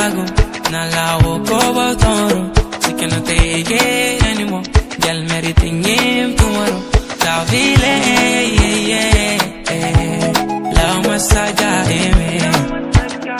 lago, na lago cobo toro. Si que no te llegue anymore, ya el Meri tingim tomorrow. La vile, la masaja, la vile, la masaja,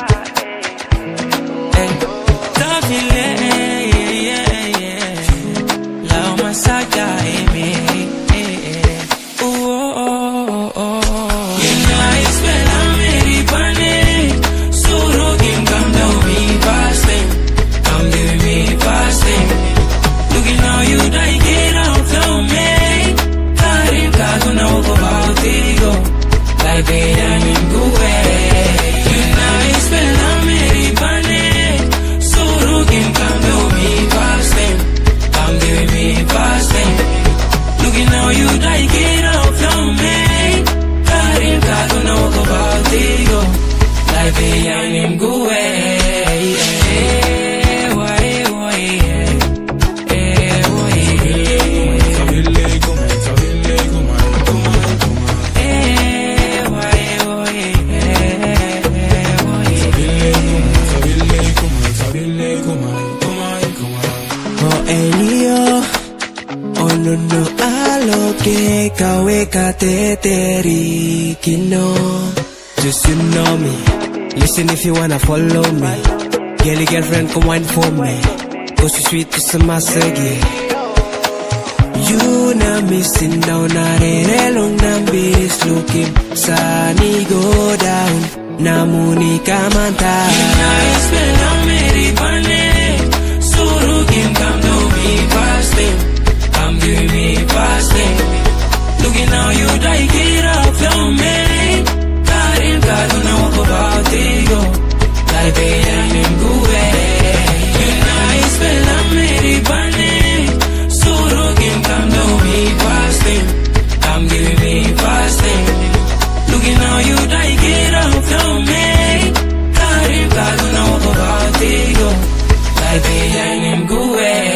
Just you know me. Listen if you wanna follow me. Girl, girlfriend, come wine for me. Go so sweet to some masagi. You not missing down, not a long number looking. Sunny go down. Namuni kamanta. Nice, well, I'm Meri Bane. So looking, come to me fasting. Come give me fasting. Looking how you die, get up from me. Karin kaduna wako bautigo. Like bayan in guwe. You nice, well, I'm Meri Bane. So looking, come to me fasting. Come give me fasting. Looking how you die, get up from me. Karin kaduna wako bautigo. Like bayan in guwe.